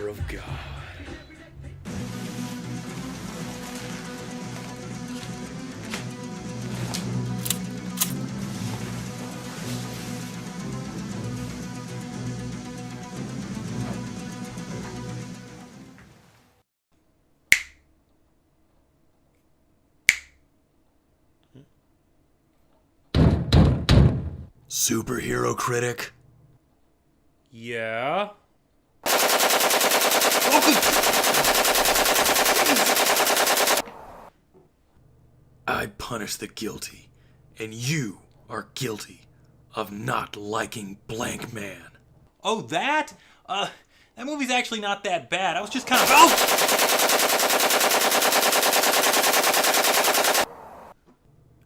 fear of God. Superhero Critic? Yeah? I punish the guilty, and you are guilty of not liking Blank Man. Oh, that? That movie's actually not that bad. I was just kind of... Oh!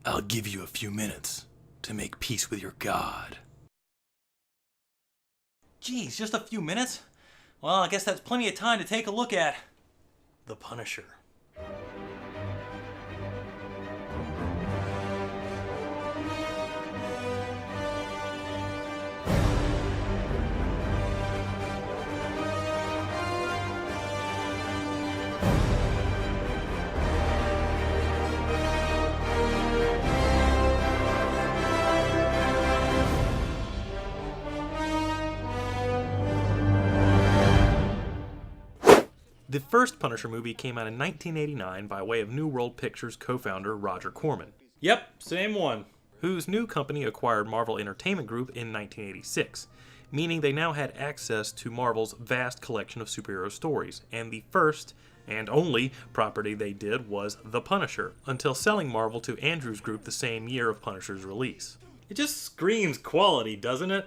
I'll give you a few minutes to make peace with your God. Geez, just a few minutes? Well, I guess that's plenty of time to take a look at The Punisher. The first Punisher movie came out in 1989 by way of New World Pictures co-founder Roger Corman. Yep, same one. Whose new company acquired Marvel Entertainment Group in 1986, meaning they now had access to Marvel's vast collection of superhero stories, and the first and only property they did was The Punisher, until selling Marvel to Andrews Group the same year of Punisher's release. It just screams quality, doesn't it?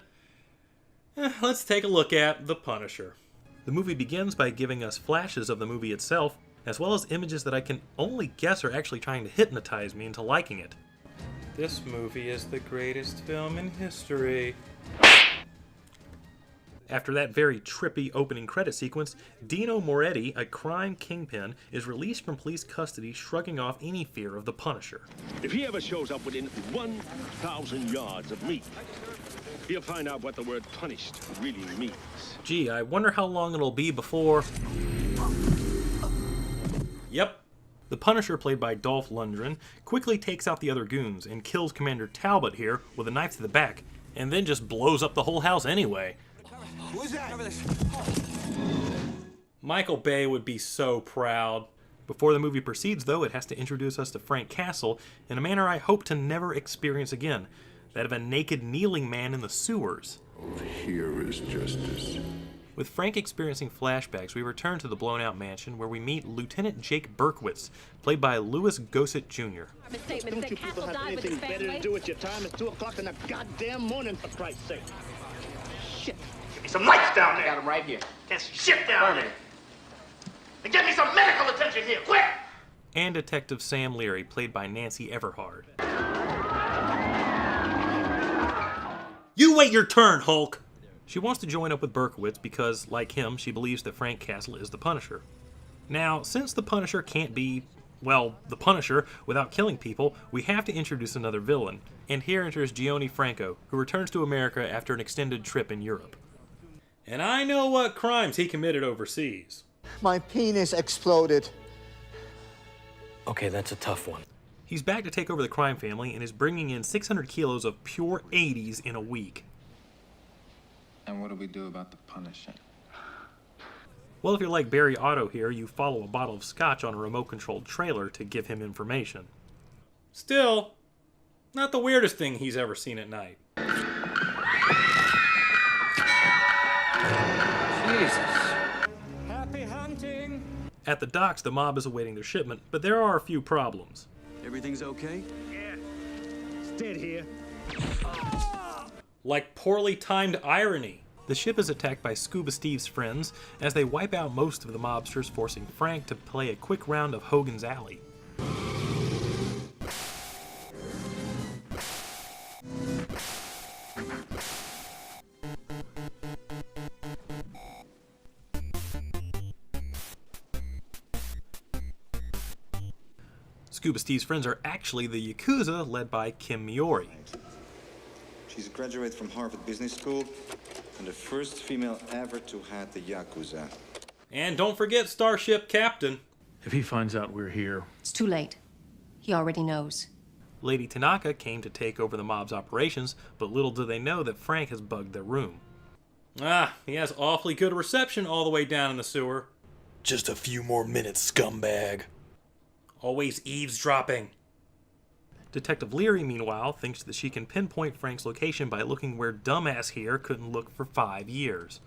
Let's take a look at The Punisher. The movie begins by giving us flashes of the movie itself, as well as images that I can only guess are actually trying to hypnotize me into liking it. This movie is the greatest film in history. After that very trippy opening credit sequence, Dino Moretti, a crime kingpin, is released from police custody, shrugging off any fear of the Punisher. If he ever shows up within 1,000 yards of me, he'll find out what the word punished really means. Gee, I wonder how long it'll be before... Yep. The Punisher, played by Dolph Lundgren, quickly takes out the other goons and kills Commander Talbot here with a knife to the back, and then just blows up the whole house anyway. Who's that? Michael Bay would be so proud. Before the movie proceeds, though, it has to introduce us to Frank Castle in a manner I hope to never experience again. That of a naked kneeling man in the sewers. Here is justice. With Frank experiencing flashbacks, we return to the blown-out mansion where we meet Lieutenant Jake Berkowitz, played by Louis Gossett Jr. Don't you people have anything better to do with your time? It's 2 o'clock in the goddamn morning, for Christ's sake. Shit. Give me some lights down there. Got him right here. Can't see shit down there. And get me some medical attention here, quick! And Detective Sam Leary, played by Nancy Everhard. You wait your turn, Hulk! She wants to join up with Berkowitz because, like him, she believes that Frank Castle is the Punisher. Now, since the Punisher can't be, well, the Punisher without killing people, we have to introduce another villain. And here enters Giovanni Franco, who returns to America after an extended trip in Europe. And I know what crimes he committed overseas. My penis exploded. Okay, that's a tough one. He's back to take over the crime family and is bringing in 600 kilos of pure 80s in a week. And what do we do about the Punisher? Well, if you're like Barry Otto here, you follow a bottle of scotch on a remote-controlled trailer to give him information. Still, not the weirdest thing he's ever seen at night. Jesus. Happy hunting! At the docks, the mob is awaiting their shipment, but there are a few problems. Everything's okay? Yeah. It's dead here. Like poorly timed irony. The ship is attacked by Scuba Steve's friends as they wipe out most of the mobsters, forcing Frank to play a quick round of Hogan's Alley. Scuba Steve's friends are actually the Yakuza, led by Kim Miori. She's a graduate from Harvard Business School and the first female ever to head the Yakuza. And don't forget Starship Captain. If he finds out we're here, It's too late. He already knows. Lady Tanaka came to take over the mob's operations, but little do they know that Frank has bugged their room. He has awfully good reception all the way down in the sewer. just a few more minutes, scumbag. Always eavesdropping. Detective Leary, meanwhile, thinks that she can pinpoint Frank's location by looking where dumbass here couldn't look for 5 years.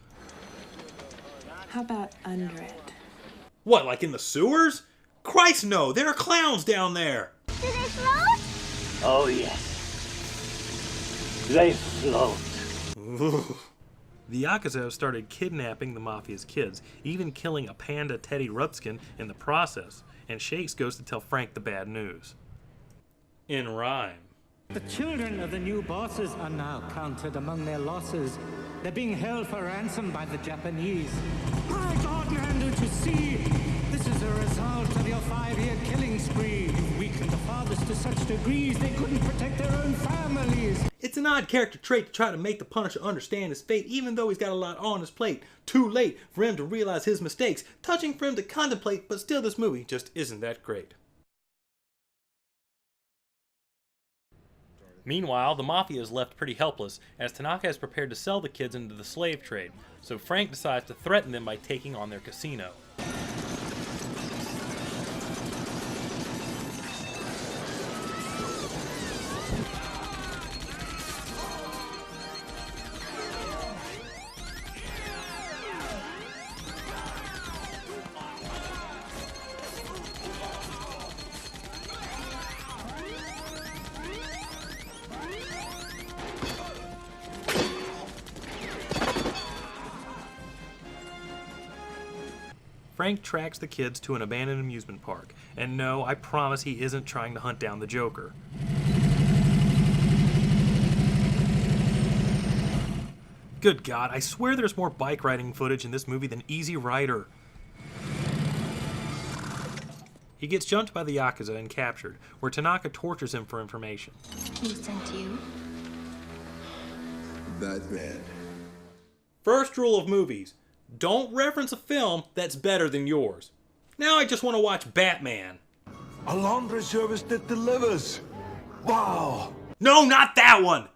How about under it? What, like in the sewers? Christ no, there are clowns down there! Do they float? Oh, yes. They float. The Yakuza have started kidnapping the Mafia's kids, even killing a panda Teddy Rutskin in the process, and Shakes goes to tell Frank the bad news. In rhyme. The children of the new bosses are now counted among their losses. They're being held for ransom by the Japanese. My God, man, don't you see? This is a result of your 5-year killing spree. You've weakened the fathers to such degrees they couldn't protect their own families. It's an odd character trait to try to make the Punisher understand his fate, even though he's got a lot on his plate. Too late for him to realize his mistakes. Touching for him to contemplate, but still this movie just isn't that great. Meanwhile, the Mafia is left pretty helpless, as Tanaka is prepared to sell the kids into the slave trade, so Frank decides to threaten them by taking on their casino. Frank tracks the kids to an abandoned amusement park, and no, I promise he isn't trying to hunt down the Joker. Good God, I swear there's more bike riding footage in this movie than Easy Rider. He gets jumped by the Yakuza and captured, where Tanaka tortures him for information. Who sent you? Batman. First rule of movies. Don't reference a film that's better than yours. Now I just want to watch Batman. A laundry service that delivers. Wow. No, not that one!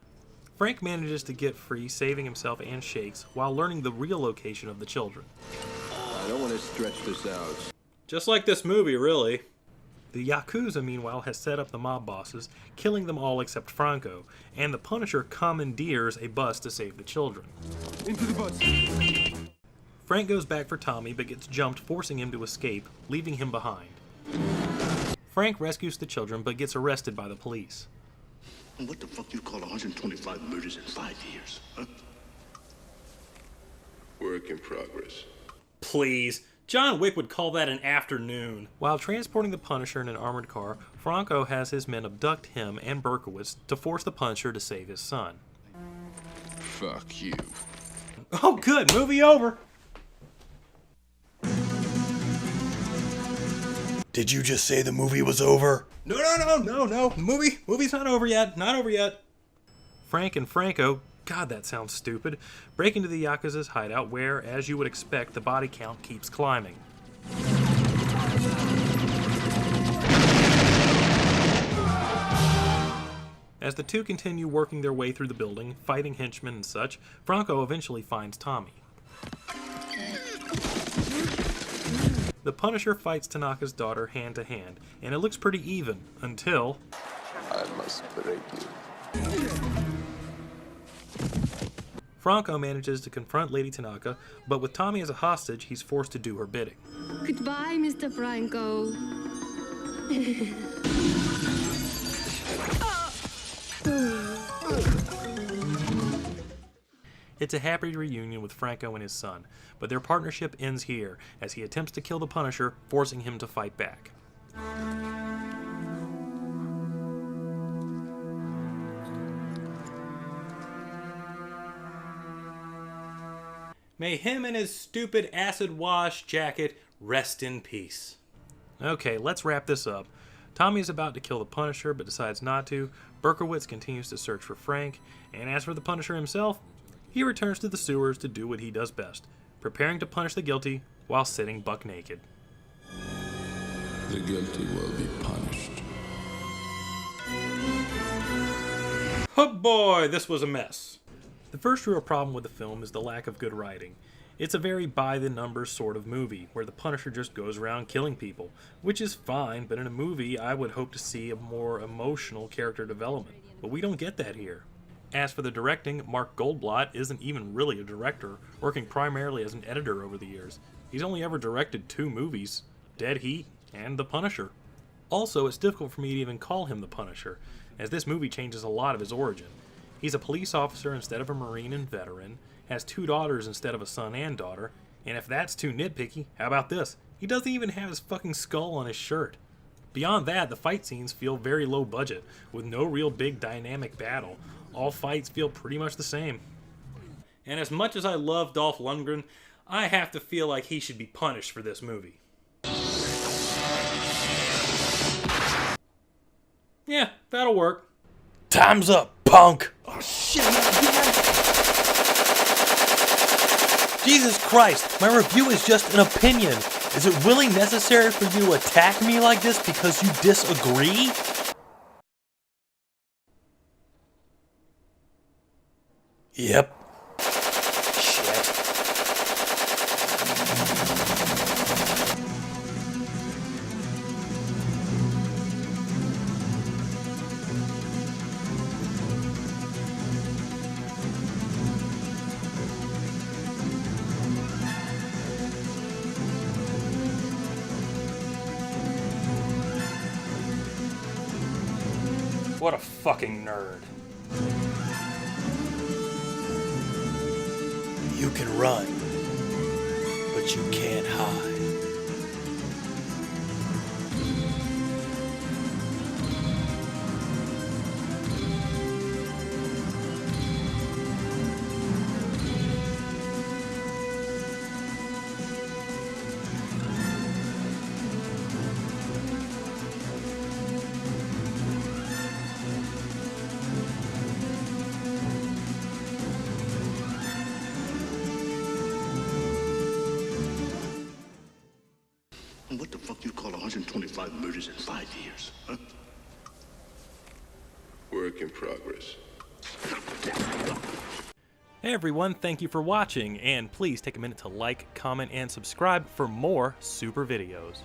Frank manages to get free, saving himself and Shakes, while learning the real location of the children. I don't want to stretch this out. Just like this movie, really. The Yakuza, meanwhile, has set up the mob bosses, killing them all except Franco, and the Punisher commandeers a bus to save the children. Into the bus. Frank goes back for Tommy, but gets jumped, forcing him to escape, leaving him behind. Frank rescues the children, but gets arrested by the police. What the fuck you call 125 murders in 5 years? Huh? Work in progress. Please. John Wick would call that an afternoon. While transporting the Punisher in an armored car, Franco has his men abduct him and Berkowitz to force the Punisher to save his son. Fuck you. Oh good, movie over! Did you just say the movie was over? No. Movie's not over yet. Not over yet. Frank and Franco, God, that sounds stupid, break into the Yakuza's hideout where, as you would expect, the body count keeps climbing. As the two continue working their way through the building, fighting henchmen and such, Franco eventually finds Tommy. The Punisher fights Tanaka's daughter hand to hand, and it looks pretty even, until... I must break you. Franco manages to confront Lady Tanaka, but with Tommy as a hostage, he's forced to do her bidding. Goodbye, Mr. Franco. It's a happy reunion with Franco and his son, but their partnership ends here as he attempts to kill the Punisher, forcing him to fight back. May him and his stupid acid wash jacket rest in peace. Okay, let's wrap this up. Tommy is about to kill the Punisher but decides not to. Berkowitz continues to search for Frank, and as for the Punisher himself, he returns to the sewers to do what he does best, preparing to punish the guilty while sitting buck naked. The guilty will be punished. Oh boy, this was a mess. The first real problem with the film is the lack of good writing. It's a very by-the-numbers sort of movie, where the Punisher just goes around killing people, which is fine, but in a movie I would hope to see a more emotional character development, but we don't get that here. As for the directing, Mark Goldblatt isn't even really a director, working primarily as an editor over the years. He's only ever directed 2 movies, Dead Heat and The Punisher. Also, it's difficult for me to even call him the Punisher, as this movie changes a lot of his origin. He's a police officer instead of a Marine and veteran, has 2 daughters instead of a son and daughter, and if that's too nitpicky, how about this? He doesn't even have his fucking skull on his shirt. Beyond that, the fight scenes feel very low budget, with no real big dynamic battle. All fights feel pretty much the same. And as much as I love Dolph Lundgren, I have to feel like he should be punished for this movie. Yeah, that'll work. Time's up, punk! Oh shit, Jesus Christ, my review is just an opinion. Is it really necessary for you to attack me like this because you disagree? Yep. Shit. What a fucking nerd. You can run, but you can't hide. What the fuck you call 125 murders in 5 years, huh? Work in progress. Hey everyone, thank you for watching, and please take a minute to like, comment, and subscribe for more super videos.